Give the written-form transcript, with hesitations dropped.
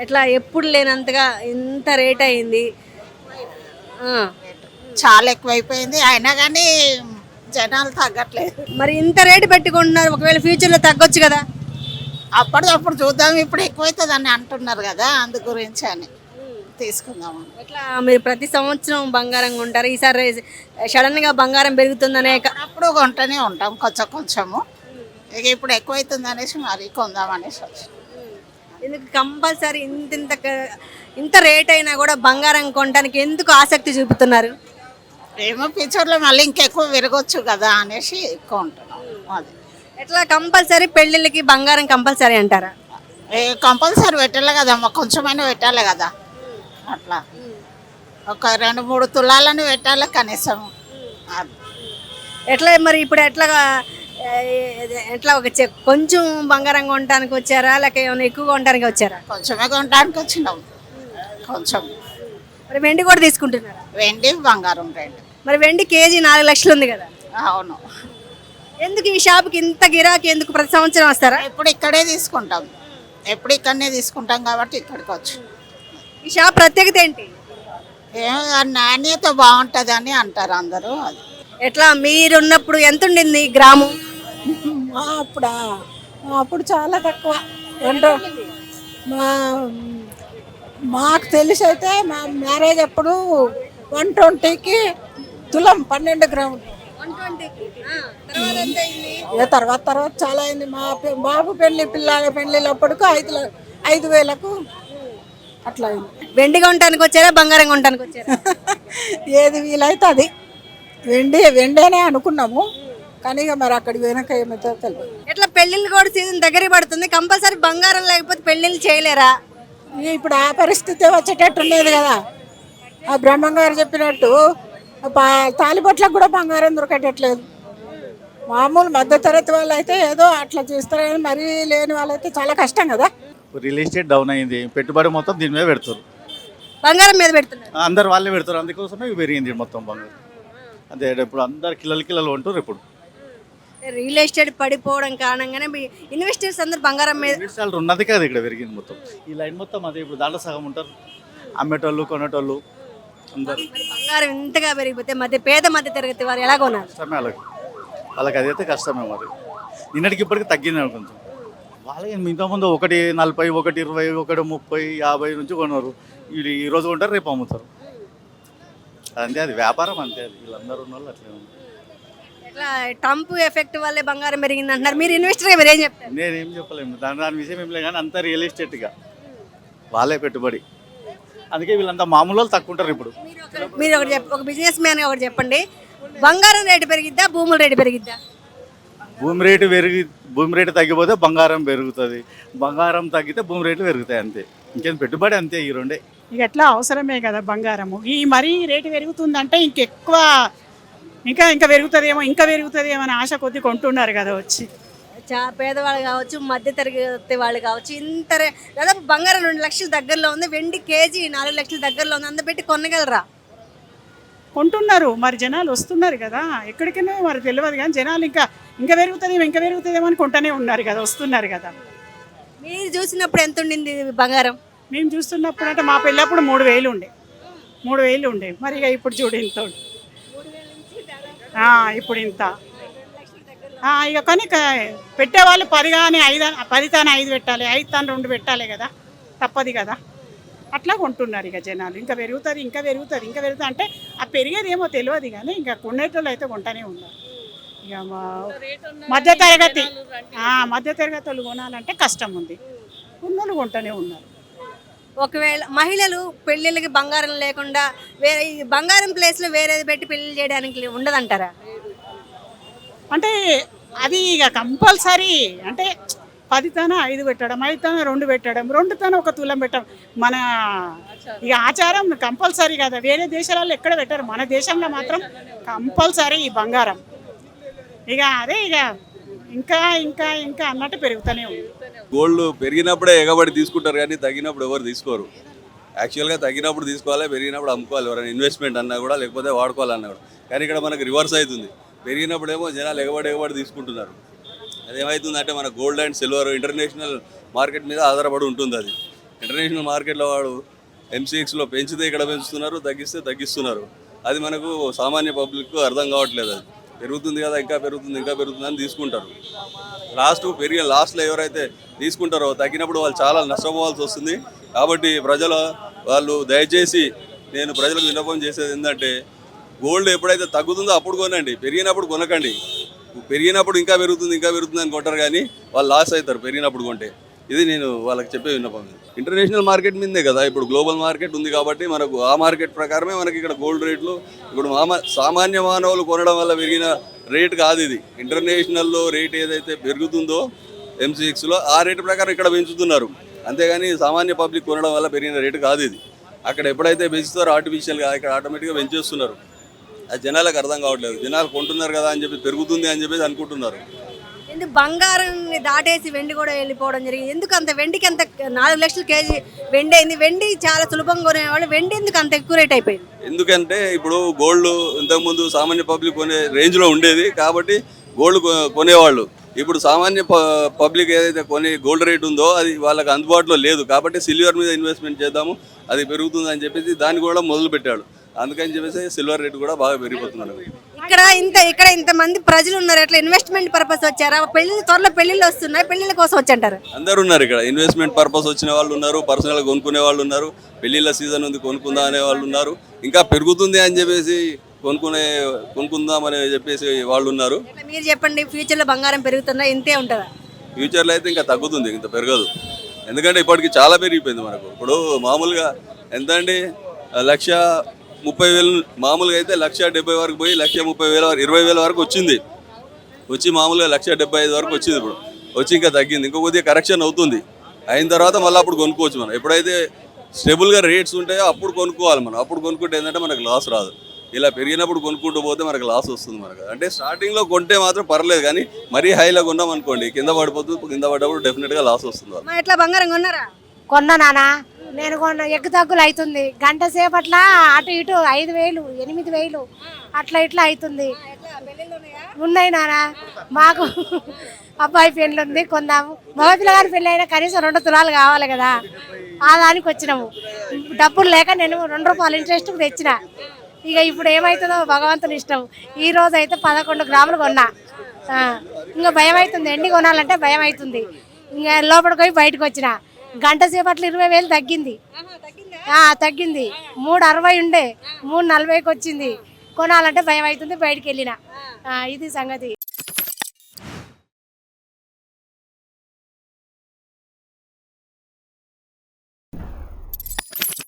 ఎట్లా ఎప్పుడు లేనంతగా ఇంత రేట్ అయింది. ఆ, చాలా ఎక్కువైపోయింది. అయినా కానీ జనాలు తగ్గట్లేదు. మరి ఇంత రేటు పెట్టుకుంటున్నారు, ఒకవేళ ఫ్యూచర్లో తగ్గొచ్చు కదా. అప్పటిదప్పుడు చూద్దాం, ఇప్పుడు ఎక్కువైతుంది అని అంటున్నారు కదా, అందు గురించి అని తీసుకుందామని. ఎట్లా మీరు ప్రతి సంవత్సరం బంగారం కొంటారు, ఈసారి సడన్గా బంగారం పెరుగుతుందనే అప్పుడు కొంటూనే ఉంటాం కొంచెం కొంచెము. ఇక ఇప్పుడు ఎక్కువైతుంది అనేసి మరి కొందాం అనేసి వచ్చి. ఎందుకు కంపల్సరీ ఇంత రేట్ అయినా కూడా బంగారం కొనడానికి ఎందుకు ఆసక్తి చూపుతున్నారు? ఏమో ఫ్యూచర్లో మళ్ళీ ఇంకెక్కువ పెరగచ్చు కదా అనేసి ఎక్కువ ఉంటున్నాం. అది ఎట్లా కంపల్సరీ పెళ్ళిళ్ళకి బంగారం కంపల్సరీ అంటారా? కంపల్సరీ పెట్టాలి కదమ్మా, కొంచెమైనా పెట్టాలి కదా. అట్లా ఒక 2-3 తులాలని పెట్టాలి కనీసం. అది ఎట్లా మరి ఇప్పుడు ఆ, ఎట్లా కొంచెం బంగారం కొనడానికి వచ్చారా, లేక ఏమైనా ఎక్కువ కొనడానికి వచ్చారా? కొంచెమే కొనడానికి వచ్చినాం, కొంచెం. మరి వెండి కూడా తీసుకుంటున్నారా? వెండి బంగారం రెండు. మరి వెండి కేజీ 4 లక్షలు ఉంది కదా. అవును. ఎందుకు ఈ షాప్కి ఇంత గిరాకీ, ఎందుకు ప్రతి సంవత్సరం వస్తారా? ఎప్పుడు ఇక్కడే తీసుకుంటాం, ఎప్పుడు ఇక్కడనే తీసుకుంటాం కాబట్టి ఇక్కడికి వచ్చి. ఈ షాప్ ప్రత్యేకత ఏంటి? నాణ్యత బాగుంటుంది అని అంటారు అందరూ. అది ఎట్లా మీరున్నప్పుడు ఎంత ఉండింది గ్రాము? అప్పుడా అప్పుడు చాలా తక్కువ. ఏంటో మా మాకు తెలిసి అయితే మా మ్యారేజ్ అప్పుడు 120కి తులం 12 గ్రాములు. తర్వాత తర్వాత చాలా అయింది. మా బాబు పిల్లల పెళ్ళిళ్ళప్పటికి 5,000కు అట్లా అయింది. వెండి కొనడానికి వచ్చారా, బంగారం కొనడానికి వచ్చారా? ఏది వీలైతే అది. వెండేనే అనుకున్నాము, కానీ ఇక మరి అక్కడికి వెనక ఏమవుతుందో తెలియదు. ఎట్లా పెళ్ళిళ్ళు కూడా సీజన్ దగ్గర పడుతుంది, కంపల్సరీ బంగారం లేకపోతే పెళ్ళిళ్ళు చేయలేరా? ఇప్పుడు ఆ పరిస్థితి వచ్చేటట్టు లేదు కదా. ఆ బ్రహ్మంగారు చెప్పినట్టు తాలిబొట్లకు కూడా బంగారం దొరకటట్లేదు. మామూలు మధ్యతరగతి వాళ్ళు అయితే ఏదో అట్లా చేస్తారు, కానీ మరీ లేని వాళ్ళైతే చాలా కష్టం కదా. రియల్ ఎస్టేట్ డౌన్ అయింది, పెట్టుబడి మొత్తం దీని మీద పెడతారు, బంగారం మీద పెడుతున్నారు. అందరు వాళ్ళే పెడతారు, అందుకోసమే పెరిగింది మొత్తం బంగారం. అదే ఇప్పుడు అందరు కిల్లలు ఉంటారు. ఇప్పుడు రియల్ ఎస్టేట్ పడిపోవడం కారణంగానే మీ ఇన్వెస్టర్స్ అందరు బంగారం మీద ఇన్వెస్టర్లు ఉన్నది కదా ఇక్కడ పెరిగింది మొత్తం. ఈ లైన్ మొత్తం అదే. ఇప్పుడు దాంట్లో సగం ఉంటారు, అమ్మేటోళ్ళు కొనేటోళ్ళు అందరు. మరి బంగారం ఇంతగా పెరిగిపోతే పేద మధ్య తరగతి వారు ఎలా కొనాలి? కష్టమే వాళ్ళకి అదైతే కష్టమే. మరి నిన్నటికి ఇప్పటికి తగ్గింది అనుకుంటాం. వాళ్ళకి ఇంతకుముందు 1.40, 1.20, 1.30, 50 నుంచి కొన్నారు. వీళ్ళు ఈ రోజు కొంటారు, రేపు అమ్ముతారు. అంతే, అది వ్యాపారం అంతే. అది వీళ్ళందరూ ఉన్న వాళ్ళు అట్లే ఉంది. ఎట్లా ట్రంప్ ఎఫెక్ట్ వల్లే బంగారం పెరిగింది అంటున్నారు, మీరు ఇన్వెస్టర్గా మీరు ఏం చెప్తారు? నేనేం చెప్పలేము, దాని విషయం ఏం లేదు. కానీ అంతా రియల్ ఎస్టేట్గా వాళ్ళే పెట్టుబడి, అందుకే వీళ్ళంతా మామూలు వాళ్ళు తక్కువ ఉంటారు. ఇప్పుడు మీరు ఒక బిజినెస్ మ్యాన్ ఒకటి చెప్పండి, బంగారం రేటు పెరిగిద్దా, భూముల రేటు పెరిగిద్దా? భూమి రేటు తగ్గిపోతే బంగారం పెరుగుతుంది, బంగారం తగ్గితే భూమి రేట్లు పెరుగుతాయి. అంతే, ఇంకేం పెట్టుబడి అంతే. ఈ రెండే. ఇక ఎట్లా అవసరమే కదా బంగారము. ఈ మరీ రేటు పెరుగుతుందంటే ఇంకెక్కువ ఇంకా పెరుగుతుందేమో అని ఆశ కొద్ది కొంటున్నారు కదా వచ్చి. పేదవాళ్ళు కావచ్చు, మధ్య తరగతి వాళ్ళు కావచ్చు, దాదాపు బంగారం 2 లక్షల దగ్గరలో ఉంది, వెండి కేజీ 4 లక్షల దగ్గరలో ఉంది. అంత పెట్టి కొనగలరా? కొంటున్నారు, మరి జనాలు వస్తున్నారు కదా. ఎక్కడికైనా మరి తెలియదు కానీ జనాలు ఇంకా పెరుగుతుందేమో అని కొంటూనే ఉన్నారు కదా, వస్తున్నారు కదా. మీరు చూసినప్పుడు ఎంత ఉండింది బంగారం? మేము చూస్తున్నప్పుడు అంటే మా పెళ్ళప్పుడు 3,000 ఉండే. మరి ఇక ఇప్పుడు చూడు ఇంత ఇప్పుడు ఇంత. ఇక కానీ పెట్టేవాళ్ళు 10 కానీ 10 తాను 5 పెట్టాలి, 5 తాను 2 పెట్టాలి కదా, తప్పది కదా. అట్లా కొంటున్నారు ఇక జనాలు. ఇంకా పెరుగుతుంది అంటే ఆ పెరిగేది ఏమో తెలియదు కానీ ఇంకా కొనేటోళ్ళు అయితే కొంటూనే ఉన్నారు. ఇక మధ్యతరగతి వాళ్ళు కొనాలంటే కష్టం ఉంది, ఉన్నోళ్ళు కొంటూనే ఉన్నారు. ఒకవేళ మహిళలు పెళ్ళిళ్ళకి బంగారం లేకుండా వేరే బంగారం ప్లేస్లో వేరేది పెట్టి పెళ్లి చేయడానికి ఉండదంటారా? అంటే అది ఇక కంపల్సరీ అంటే 10 తాన 5 పెట్టడం, 5 తాన 2 పెట్టడం, 2 తాన 1 తులం పెట్టడం మన ఇక ఆచారం కంపల్సరీ కదా. వేరే దేశాలలో ఎక్కడ పెట్టారు, మన దేశంలో మాత్రం కంపల్సరీ ఈ బంగారం. ఇక అదే ఇక ఇంకా అన్నట్టు పెరుగుతూనే ఉంది. గోల్డ్ పెరిగినప్పుడే ఎగబడి తీసుకుంటారు కానీ తగ్గినప్పుడు ఎవరు తీసుకోరు. యాక్చువల్గా తగ్గినప్పుడు తీసుకోవాలి, పెరిగినప్పుడు అమ్ముకోవాలి. ఎవరైనా ఇన్వెస్ట్మెంట్ అన్నా కూడా, లేకపోతే వాడుకోవాలన్నా కూడా. కానీ ఇక్కడ మనకు రివర్స్ అవుతుంది. పెరిగినప్పుడేమో జనాలు ఎగబడి తీసుకుంటున్నారు. అదేమవుతుందంటే మన gold and silver international market మీద ఆధారపడి ఉంటుంది. అది ఇంటర్నేషనల్ మార్కెట్లో వాడు MCXలో పెంచితే ఇక్కడ పెంచుతున్నారు, తగ్గిస్తే తగ్గిస్తున్నారు. అది మనకు సామాన్య పబ్లిక్ అర్థం కావట్లేదు. అది పెరుగుతుంది కదా, ఇంకా పెరుగుతుంది అని తీసుకుంటారు. లాస్ట్లో ఎవరైతే తీసుకుంటారో తగ్గినప్పుడు వాళ్ళు చాలా నష్టపోవాల్సి వస్తుంది. కాబట్టి వాళ్ళు దయచేసి నేను ప్రజలకు విన్నపం చేసేది ఏంటంటే, గోల్డ్ ఎప్పుడైతే తగ్గుతుందో అప్పుడు కొనండి, పెరిగినప్పుడు కొనకండి. పెరిగినప్పుడు ఇంకా పెరుగుతుంది అని కొంటారు, కానీ వాళ్ళు లాస్ అవుతారు పెరిగినప్పుడు కొంటే. ఇది నేను వాళ్ళకి చెప్పే విన్నపం. ఇంటర్నేషనల్ మార్కెట్ మీదే కదా, ఇప్పుడు గ్లోబల్ మార్కెట్ ఉంది కాబట్టి మనకు ఆ మార్కెట్ ప్రకారమే మనకి ఇక్కడ గోల్డ్ రేట్లు ఇప్పుడు సామాన్య మానవులు కొనడం వల్ల పెరిగిన రేట్ కాదు ఇది. ఇంటర్నేషనల్లో రేట్ ఏదైతే పెరుగుతుందో MCXలో ఆ రేటు ప్రకారం ఇక్కడ పెంచుతున్నారు. అంతేగాని సామాన్య పబ్లిక్ కొనడం వల్ల పెరిగిన రేటు కాదు ఇది. అక్కడ ఎప్పుడైతే పెంచుతారో ఆర్టిఫిషియల్గా ఇక్కడ ఆటోమేటిక్గా పెంచేస్తున్నారు. అది జనాలకు అర్థం కావట్లేదు. జనాలు కొంటున్నారు కదా అని చెప్పి పెరుగుతుంది అని చెప్పేసి అనుకుంటున్నారు. ఎందుకు బంగారాన్ని దాటేసి వెండి కూడా వెళ్ళిపోవడం జరిగింది? ఎందుకు అంత వెండికి అంత 4 లక్షల కేజీ వెండి అయింది? వెండి చాలా సులభంగా కొనేవాళ్ళు, వెండి ఎందుకు అంత ఎక్కువ రేట్ అయిపోయింది? ఎందుకంటే ఇప్పుడు గోల్డ్ ఇంతకుముందు సామాన్య పబ్లిక్ కొనే రేంజ్లో ఉండేది కాబట్టి గోల్డ్ కొనేవాళ్ళు. ఇప్పుడు సామాన్య పబ్లిక్ ఏదైతే కొనే గోల్డ్ రేట్ ఉందో అది వాళ్ళకి అందుబాటులో లేదు. కాబట్టి సిల్వర్ మీద ఇన్వెస్ట్మెంట్ చేద్దాము, అది పెరుగుతుంది అని చెప్పేసి దాన్ని కూడా మొదలు పెట్టాడు. అందుకని చెప్పేసి సిల్వర్ రేట్ కూడా బాగా పెరిగిపోతున్నారు. ఇక్కడ ఇంతమంది ప్రజలు ఉన్నారు, ఎట్లా ఇన్వెస్ట్మెంట్ పర్పస్ వచ్చారా? త్వరలో పెళ్లిళ్ళు వస్తున్నాయి, పెళ్లిళ్ళ కోసం వచ్చంటారు. అందరు ఉన్నారు ఇక్కడ. ఇన్వెస్ట్మెంట్ పర్పస్ వచ్చిన వాళ్ళు ఉన్నారు, పర్సనల్గా కొనుక్కునే వాళ్ళు ఉన్నారు, పెళ్లిళ్ళ సీజన్ ఉంది కొనుక్కుందాం అనే వాళ్ళు ఉన్నారు, ఇంకా పెరుగుతుంది అని చెప్పేసి కొనుక్కుందాం అని చెప్పేసి వాళ్ళు ఉన్నారు. మీరు చెప్పండి, ఫ్యూచర్లో బంగారం పెరుగుతుందా, ఇంతే ఉంటుందా? ఫ్యూచర్లో అయితే ఇంకా తగ్గుతుంది, ఇంత పెరగదు. ఎందుకంటే ఇప్పటికి చాలా పెరిగిపోయింది మనకు. ఇప్పుడు మామూలుగా ఎంత అండి, 1,30,000 మామూలుగా అయితే 1,70,000 వరకు పోయి 1,30,000 వరకు 20,000 వరకు వచ్చి మామూలుగా 1,75,000 వరకు వచ్చింది. ఇప్పుడు వచ్చి ఇంకా తగ్గింది, ఇంకా కొద్దిగా కరెక్షన్ అవుతుంది. అయిన తర్వాత మళ్ళీ అప్పుడు కొనుక్కోవచ్చు. మనం ఎప్పుడైతే స్టేబుల్గా రేట్స్ ఉంటాయో అప్పుడు కొనుక్కోవాలి. మనం అప్పుడు కొనుక్కుంటే ఏంటంటే మనకు లాస్ రాదు. ఇలా పెరిగినప్పుడు కొనుక్కుంటూ పోతే మనకు లాస్ వస్తుంది. మనకు అంటే స్టార్టింగ్లో కొంటే మాత్రం పర్లేదు, కానీ మరీ హైలో కొన్నాం అనుకోండి కింద పడిపోతుంది. కింద పడ్డప్పుడు డెఫినెట్గా లాస్ వస్తుంది. ఎట్లా బంగారం కొన్నారా? కొన్నా నాన్న, నేను కొన్న ఎగ్గు తగ్గులు అవుతుంది. గంట సేపట్లా అటు ఇటు 5,000 8,000 అట్లా ఇట్లా అవుతుంది. ఉన్నాయి నాన్న, మాకు అబ్బాయి పెళ్ళి ఉంది, కొందాము. మగ పిల్లగారి పెళ్ళి అయినా కనీసం 2 తులాలు కావాలి కదా, ఆ దానికి వచ్చినాము. డబ్బులు లేక నేను 2 రూపాయలు ఇంట్రెస్ట్కి తెచ్చిన. ఇక ఇప్పుడు ఏమవుతుందో భగవంతుని ఇష్టం. ఈ రోజు అయితే 11 గ్రాములు కొన్నా. ఇంకా భయం అవుతుంది, ఎండి కొనాలంటే భయం అవుతుంది. ఇంకా లోపలికి పోయి బయటకు వచ్చిన. గంట సేపట్లో 20,000 తగ్గింది. 3,60 ఉండే 3,40కి వచ్చింది. కొనాలంటే భయం అవుతుంది, బయటికి వెళ్ళిన. ఇది సంగతి.